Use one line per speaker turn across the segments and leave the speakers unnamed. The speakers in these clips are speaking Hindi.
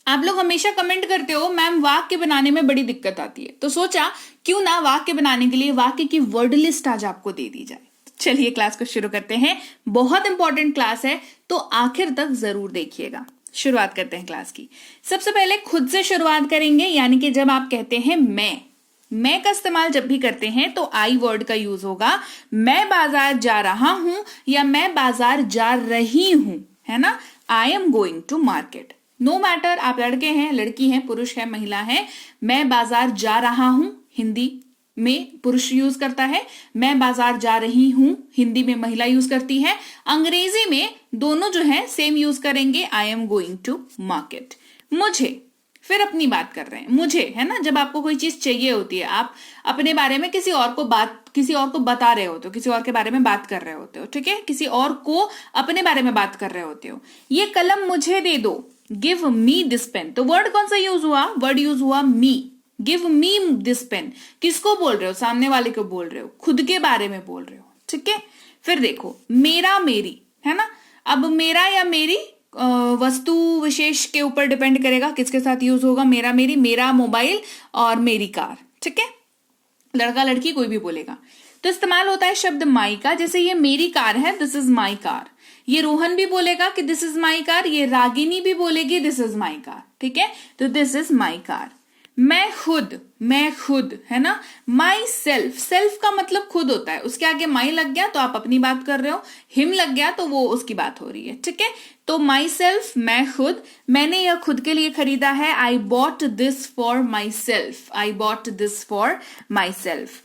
आप लोग हमेशा कमेंट करते हो मैम वाक्य बनाने में बड़ी दिक्कत आती है, तो सोचा क्यों ना वाक्य बनाने के लिए वाक्य की वर्ड लिस्ट आज आपको दे दी जाए। चलिए क्लास को शुरू करते हैं। बहुत इंपॉर्टेंट क्लास है, तो आखिर तक जरूर देखिएगा। शुरुआत करते हैं क्लास की। सबसे पहले खुद से शुरुआत करेंगे, यानी कि जब आप कहते हैं मैं का इस्तेमाल जब भी करते हैं तो आई वर्ड का यूज होगा। मैं बाजार जा रहा हूं या मैं बाजार जा रही हूं, है ना। I am going to market. No matter आप लड़के हैं, लड़की हैं, पुरुष है, महिला है। मैं बाजार जा रहा हूं हिंदी में पुरुष यूज करता है, मैं बाजार जा रही हूं हिंदी में महिला यूज करती है। अंग्रेजी में दोनों जो है सेम यूज करेंगे, I am going to market. मुझे, फिर अपनी बात कर रहे हैं, मुझे, है ना। जब आपको कोई चीज चाहिए होती है, आप अपने बारे में किसी और को बता रहे होते हो, किसी और के बारे में बात कर रहे होते हो, ठीक है, किसी और को अपने बारे में बात कर रहे होते हो। ये कलम मुझे दे दो, गिव मी दिस पेन। तो वर्ड कौन सा यूज हुआ, वर्ड यूज हुआ मी। गिव मी दिस पेन, किसको बोल रहे हो, सामने वाले को बोल रहे हो, खुद के बारे में बोल रहे हो, ठीक है। फिर देखो मेरा मेरी, है ना। अब मेरा या मेरी वस्तु विशेष के ऊपर डिपेंड करेगा किसके साथ यूज होगा। मेरा मेरी, मेरा मोबाइल और मेरी कार, ठीक है। लड़का लड़की कोई भी बोलेगा तो इस्तेमाल होता है शब्द माई का। जैसे ये मेरी कार है, दिस इज माई कार। ये रोहन भी बोलेगा कि दिस इज माई कार, ये रागिनी भी बोलेगी दिस इज माई कार, ठीक है। तो दिस इज माई कार। मैं खुद, है ना। माई सेल्फ, सेल्फ का मतलब खुद होता है, उसके आगे माई लग गया तो आप अपनी बात कर रहे हो, हिम लग गया तो वो उसकी बात हो रही है, ठीक है। तो माई सेल्फ, मैं खुद, मैंने यह खुद के लिए खरीदा है, I bought this for my self, I bought this for my self.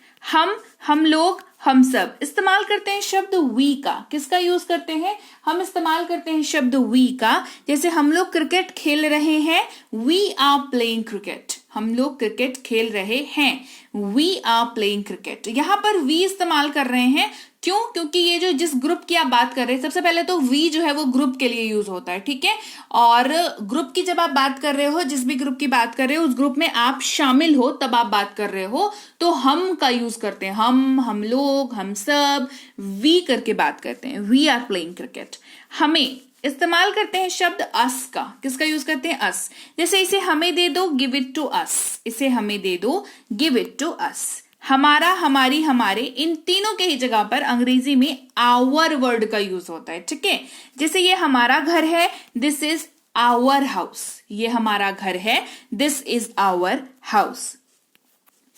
हम लोग, हम सब। इस्तेमाल करते हैं शब्द वी का। किसका यूज करते हैं, हम इस्तेमाल करते हैं शब्द वी का। जैसे हम लोग क्रिकेट खेल रहे हैं, वी आर प्लेइंग क्रिकेट। हम लोग क्रिकेट खेल रहे हैं, वी आर प्लेइंग क्रिकेट। यहां पर वी इस्तेमाल कर रहे हैं, क्यों, क्योंकि ये जो जिस ग्रुप की आप बात कर रहे हैं, सबसे पहले तो वी जो है वो ग्रुप के लिए यूज होता है, ठीक है। और ग्रुप की जब आप बात कर रहे हो, जिस भी ग्रुप की बात कर रहे हो, उस ग्रुप में आप शामिल हो तब आप बात कर रहे हो, तो हम का यूज करते हैं। हम लोग, हम सब, वी करके बात करते हैं, वी आर प्लेइंग क्रिकेट। हमें इस्तेमाल करते हैं शब्द अस का। किसका यूज करते हैं, अस। जैसे इसे हमें दे दो, गिव इट टू अस। इसे हमें दे दो, गिव इट टू अस। हमारा, हमारी, हमारे, इन तीनों के ही जगह पर अंग्रेजी में आवर वर्ड का यूज होता है, ठीक है। जैसे ये हमारा घर है, दिस इज आवर हाउस। ये हमारा घर है, दिस इज आवर हाउस।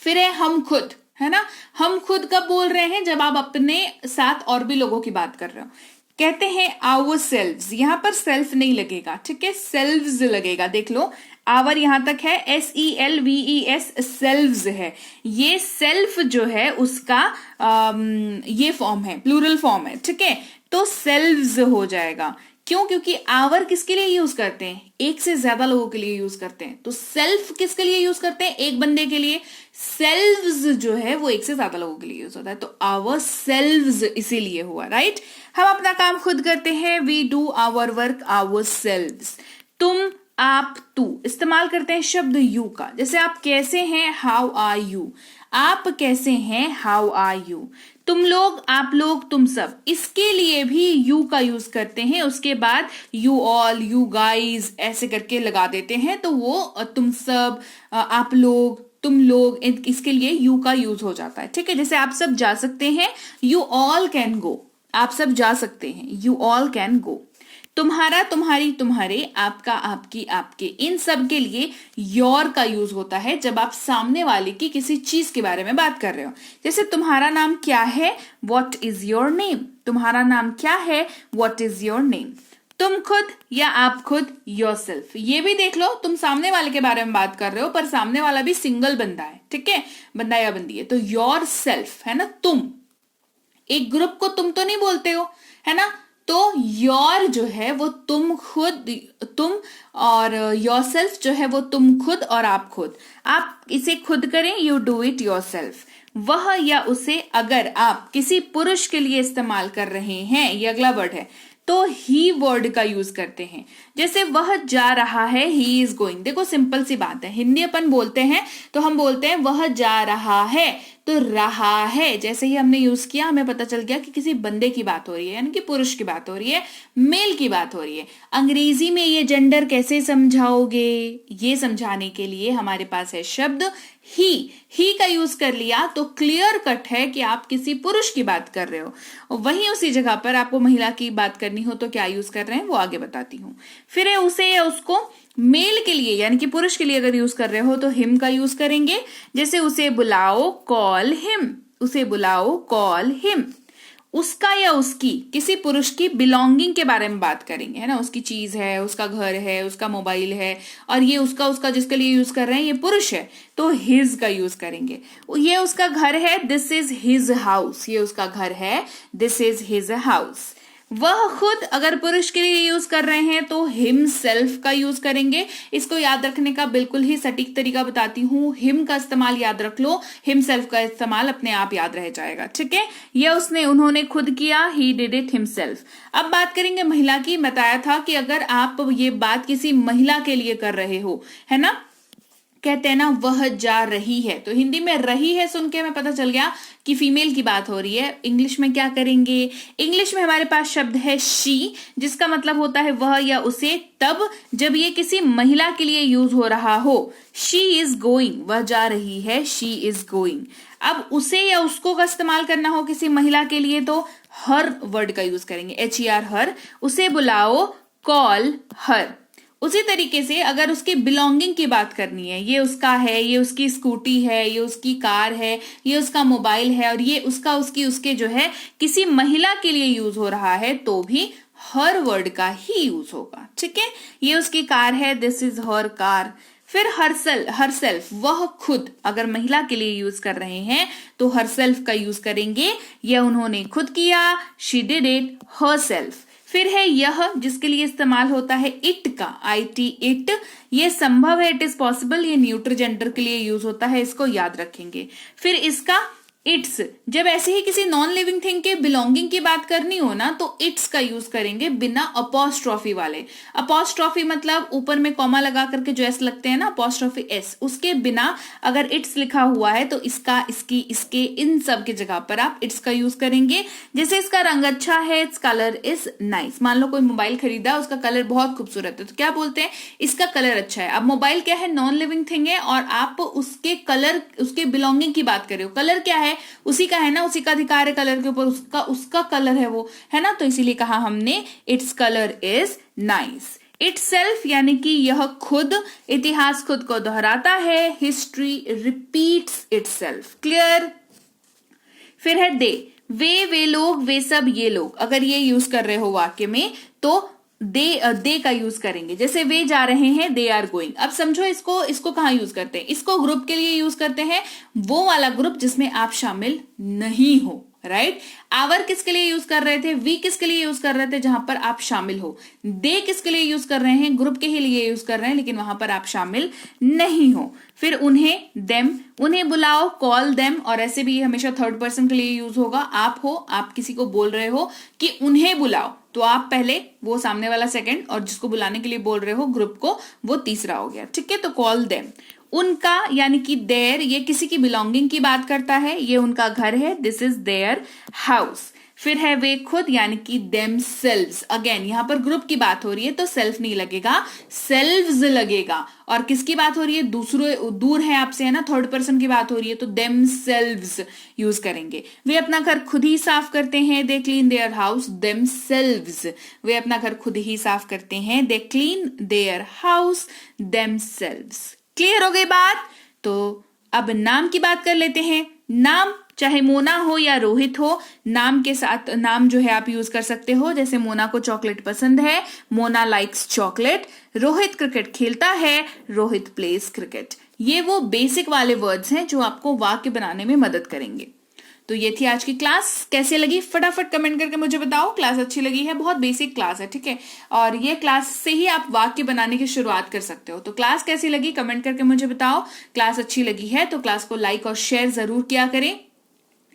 फिर है हम खुद, है ना। हम खुद कब बोल रहे हैं, जब आप अपने साथ और भी लोगों की बात कर रहे हो। कहते हैं आवर सेल्व्स, यहां पर सेल्फ नहीं लगेगा, ठीक है, सेल्व्स लगेगा। देख लो आवर यहां तक है, SELVES, सेल्व्स है। ये सेल्फ जो है उसका ये फॉर्म है, प्लूरल फॉर्म है, ठीक है। तो सेल्व्स हो जाएगा। क्यों, क्योंकि आवर किसके लिए यूज करते हैं, एक से ज्यादा लोगों के लिए यूज करते हैं। तो सेल्फ किसके लिए यूज करते हैं, एक बंदे के लिए। सेल्व्स जो है वो एक से ज्यादा लोगों के लिए यूज होता है, तो आवर सेल्व्स इसीलिए हुआ, राइट। हम अपना काम खुद करते हैं, we do our work ourselves. तुम, आप, तू। इस्तेमाल करते हैं शब्द यू का। जैसे आप कैसे हैं, हाउ आर यू। आप कैसे हैं, हाउ आर यू। तुम लोग, आप लोग, तुम सब, इसके लिए भी यू का यूज करते हैं। उसके बाद यू ऑल, यू गाइज ऐसे करके लगा देते हैं, तो वो तुम सब, आप लोग, तुम लोग, इसके लिए यू का यूज हो जाता है, ठीक है। जैसे आप सब जा सकते हैं, यू ऑल कैन गो। आप सब जा सकते हैं, यू ऑल कैन गो। तुम्हारा, तुम्हारी, तुम्हारे, आपका, आपकी, आपके, इन सब के लिए योर का यूज होता है जब आप सामने वाले की किसी चीज के बारे में बात कर रहे हो। जैसे तुम्हारा नाम क्या है, व्हाट इज योर नेम। तुम्हारा नाम क्या है, व्हाट इज योर नेम। तुम खुद या आप खुद, योरसेल्फ। ये भी देख लो, तुम सामने वाले के बारे में बात कर रहे हो पर सामने वाला भी सिंगल बंदा है, ठीक है, बंदा या बंदी है, तो योरसेल्फ, है ना। तुम, एक ग्रुप को तुम तो नहीं बोलते हो, है ना। तो योर जो है वो तुम खुद, तुम, और योरसेल्फ जो है वो तुम खुद और आप खुद। आप इसे खुद करें, यू डू इट योरसेल्फ। वह या उसे अगर आप किसी पुरुष के लिए इस्तेमाल कर रहे हैं, ये अगला वर्ड है, तो ही वर्ड का यूज करते हैं। जैसे वह जा रहा है, ही इज गोइंग। देखो सिंपल सी बात है, हिंदी अपन बोलते हैं तो हम बोलते हैं वह जा रहा है, तो रहा है जैसे ही हमने यूज किया हमें पता चल गया कि किसी बंदे की बात हो रही है, यानी कि पुरुष की बात हो रही है, मेल की बात हो रही है। अंग्रेजी में ये जेंडर कैसे समझाओगे? ये समझाने के लिए हमारे पास है शब्द ही का यूज कर लिया तो क्लियर कट है कि आप किसी पुरुष की बात कर रहे हो। और वहीं उसी जगह पर आपको महिला की बात करनी हो तो क्या यूज कर रहे हैं वो आगे बताती हूं। फिर है उसे या उसको मेल के लिए यानी कि पुरुष के लिए अगर यूज कर रहे हो तो हिम का यूज करेंगे। जैसे उसे बुलाओ, कॉल हिम, उसे बुलाओ, कॉल हिम। उसका या उसकी, किसी पुरुष की बिलोंगिंग के बारे में बात करेंगे, है ना, उसकी चीज है, उसका घर है, उसका मोबाइल है, और ये उसका जिसके लिए यूज कर रहे हैं ये पुरुष है तो हिज का यूज करेंगे। ये उसका घर है, दिस इज हिज हाउस, ये उसका घर है, दिस इज हिज हाउस। वह खुद अगर पुरुष के लिए यूज कर रहे हैं तो हिमसेल्फ का यूज करेंगे। इसको याद रखने का बिल्कुल ही सटीक तरीका बताती हूं, हिम का इस्तेमाल याद रख लो, हिमसेल्फ का इस्तेमाल अपने आप याद रह जाएगा, ठीक है। यह उसने, उन्होंने खुद किया, ही डिड इट हिमसेल्फ। अब बात करेंगे महिला की। बताया था कि अगर आप ये बात किसी महिला के लिए कर रहे हो, है ना, कहते हैं ना वह जा रही है, तो हिंदी में रही है सुन के हमें पता चल गया कि फीमेल की बात हो रही है। इंग्लिश में क्या करेंगे? इंग्लिश में हमारे पास शब्द है शी, जिसका मतलब होता है वह या उसे तब जब ये किसी महिला के लिए यूज हो रहा हो। शी इज गोइंग, वह जा रही है, शी इज गोइंग। अब उसे या उसको का इस्तेमाल करना हो किसी महिला के लिए तो हर वर्ड का यूज करेंगे, HER हर। उसे बुलाओ, कॉल हर। उसी तरीके से अगर उसकी बिलोंगिंग की बात करनी है, ये उसका है, ये उसकी स्कूटी है, ये उसकी कार है, ये उसका मोबाइल है, और ये उसका, उसकी, उसके जो है किसी महिला के लिए यूज हो रहा है तो भी हर वर्ड का ही यूज होगा, ठीक है। ये उसकी कार है, दिस इज हर कार। फिर हरसेल्फ, वह खुद अगर महिला के लिए यूज कर रहे हैं तो हरसेल्फ का यूज करेंगे। यह उन्होंने खुद किया, शी डिड इट हरसेल्फ। फिर है यह, जिसके लिए इस्तेमाल होता है इट का, IT इट। ये संभव है, इट इज पॉसिबल, ये न्यूट्रल जेंडर के लिए यूज होता है, इसको याद रखेंगे। फिर इसका इट्स, जब ऐसे ही किसी नॉन लिविंग थिंग के बिलोंगिंग की बात करनी हो ना तो इट्स का यूज करेंगे बिना अपॉस्ट्रॉफी वाले। अपॉस्ट्रॉफी मतलब ऊपर में कॉमा लगा करके जो एस लगते हैं ना, अपॉस्ट्रॉफी एस, उसके बिना अगर इट्स लिखा हुआ है तो इसका, इसकी, इसके, इन सब की जगह पर आप इट्स का यूज करेंगे। जैसे इसका रंग अच्छा है, इट्स कलर इज नाइस। मान लो कोई मोबाइल खरीदा, उसका कलर बहुत खूबसूरत है तो क्या बोलते हैं, इसका कलर अच्छा है। अब मोबाइल क्या है, नॉन लिविंग थिंग है और आप उसके कलर, उसके बिलोंगिंग की बात कर रहे हो। कलर क्या है, उसी का है ना, उसी का अधिकार है कलर के ऊपर, उसका कलर है वो, है ना, तो इसीलिए कहा हमने its colour is nice. Itself यानी कि यह खुद, इतिहास खुद को दोहराता है, हिस्ट्री रिपीट्स इटसेल्फ। क्लियर। फिर है दे, वे लोग, वे सब, ये लोग। अगर ये यूज कर रहे हो वाक्य में तो दे का यूज करेंगे। जैसे वे जा रहे हैं, दे आर गोइंग। अब समझो इसको कहाँ यूज करते हैं, इसको ग्रुप के लिए यूज करते हैं, वो वाला ग्रुप जिसमें आप शामिल नहीं हो, राइट। आवर किसके लिए यूज कर रहे थे, वी किसके लिए यूज कर रहे थे, जहां पर आप शामिल हो। दे किसके लिए यूज कर रहे हैं, ग्रुप के ही लिए यूज कर रहे हैं लेकिन वहां पर आप शामिल नहीं हो। फिर उन्हें, देम, उन्हें बुलाओ, कॉल देम, और ऐसे भी हमेशा थर्ड पर्सन के लिए यूज होगा। आप हो, आप किसी को बोल रहे हो कि उन्हें बुलाओ तो आप पहले, वो सामने वाला सेकंड, और जिसको बुलाने के लिए बोल रहे हो ग्रुप को, वो तीसरा हो गया, ठीक है। तो कॉल देम। उनका यानी कि देयर, ये किसी की बिलोंगिंग की बात करता है, ये उनका घर है, दिस इज देयर हाउस। फिर है वे खुद यानी कि देमसेल्व्स। अगेन यहां पर ग्रुप की बात हो रही है तो सेल्फ नहीं लगेगा, सेल्व्स लगेगा। और किसकी बात हो रही है, दूसरे, दूर है आपसे, है ना, थर्ड पर्सन की बात हो रही है तो देमसेल्व्स यूज करेंगे। वे अपना घर खुद ही साफ करते हैं, they clean their house themselves. वे अपना घर खुद ही साफ करते हैं, they clean their house themselves. Clear हो गई बात। तो अब नाम की बात कर लेते हैं। नाम चाहे मोना हो या रोहित हो, नाम के साथ नाम जो है आप यूज कर सकते हो। जैसे मोना को चॉकलेट पसंद है, Mona likes chocolate. Rohit cricket खेलता है, रोहित प्लेज क्रिकेट। ये वो बेसिक वाले वर्ड्स हैं जो आपको वाक्य बनाने में मदद करेंगे। तो ये थी आज की क्लास। कैसे लगी फटाफट कमेंट करके मुझे बताओ। क्लास अच्छी लगी है, बहुत बेसिक क्लास है, ठीक है। और ये क्लास से ही आप वाक्य बनाने की शुरुआत कर सकते हो। तो क्लास कैसी लगी कमेंट करके मुझे बताओ। क्लास अच्छी लगी है तो क्लास को लाइक और शेयर जरूर किया करें।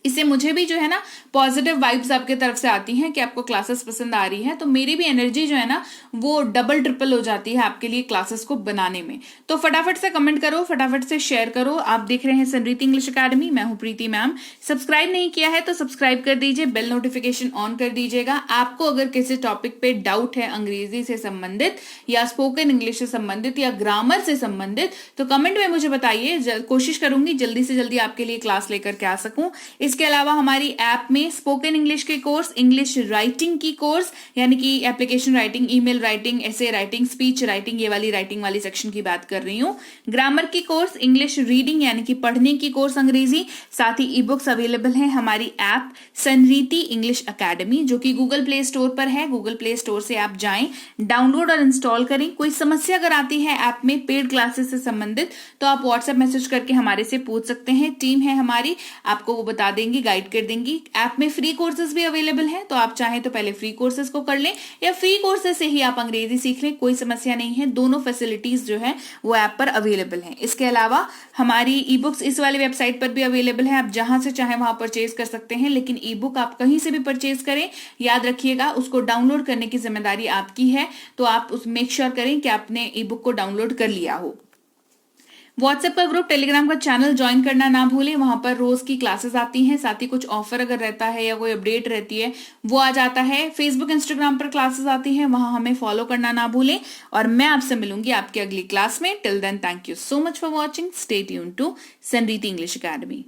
इससे मुझे भी जो है ना पॉजिटिव वाइब्स आपके तरफ से आती हैं कि आपको क्लासेस पसंद आ रही है, तो मेरी भी एनर्जी जो है ना वो डबल ट्रिपल हो जाती है आपके लिए क्लासेस को बनाने में। तो फटाफट से कमेंट करो, फटाफट से शेयर करो। आप देख रहे हैं संरीति इंग्लिश अकेडमी, मैं हूं प्रीति मैम। सब्सक्राइब नहीं किया है तो सब्सक्राइब कर दीजिए, बेल नोटिफिकेशन ऑन कर दीजिएगा। आपको अगर किसी टॉपिक पे डाउट है अंग्रेजी से संबंधित या स्पोकन इंग्लिश से संबंधित या ग्रामर से संबंधित, तो कमेंट में मुझे बताइए, कोशिश करूंगी जल्दी से जल्दी आपके लिए क्लास लेकर के आ सकूं। इसके अलावा हमारी ऐप में स्पोकन इंग्लिश के कोर्स, इंग्लिश राइटिंग की कोर्स यानी कि application writing, email writing, essay writing, speech writing, ये वाली राइटिंग वाली सेक्शन की बात कर रही हूं। ग्रामर की कोर्स, इंग्लिश रीडिंग यानी कि पढ़ने की कोर्स अंग्रेजी, साथ ही ई बुक्स अवेलेबल है हमारी ऐप संरीति इंग्लिश अकेडमी, जो कि गूगल प्ले स्टोर पर है। गूगल प्ले स्टोर से आप जाएं, डाउनलोड और इंस्टॉल करें। कोई समस्या अगर आती है ऐप में पेड क्लासेस से संबंधित तो आप व्हाट्सएप मैसेज करके हमारे से पूछ सकते हैं। टीम है हमारी, आपको वो बता देंगी, गाइड कर देंगी। ऐप में फ्री कोर्सेज भी अवेलेबल हैं, तो आप चाहें तो पहले फ्री कोर्सेज को कर लें या फ्री कोर्सेज से ही आप अंग्रेजी सीख लें, कोई समस्या नहीं है। दोनों फैसिलिटीज जो है वो ऐप पर अवेलेबल हैं। इसके अलावा हमारी ई बुक्स इस वाली वेबसाइट पर भी अवेलेबल है, आप जहां से चाहें वहां परचेज कर सकते हैं। लेकिन ई बुक आप कहीं से भी परचेज करें, याद रखिएगा उसको डाउनलोड करने की जिम्मेदारी आपकी है, तो आप उस मेक श्योर करें कि आपने ई बुक को डाउनलोड कर लिया हो। व्हाट्सएप का ग्रुप, टेलीग्राम का चैनल ज्वाइन करना ना भूलें, वहां पर रोज की क्लासेस आती हैं, साथ ही कुछ ऑफर अगर रहता है या कोई अपडेट रहती है वो आ जाता है। फेसबुक, इंस्टाग्राम पर क्लासेस आती हैं, वहां हमें फॉलो करना ना भूलें। और मैं आपसे मिलूंगी आपकी अगली क्लास में। Till then, thank you so much for watching. Stay tuned to Sanriti English academy.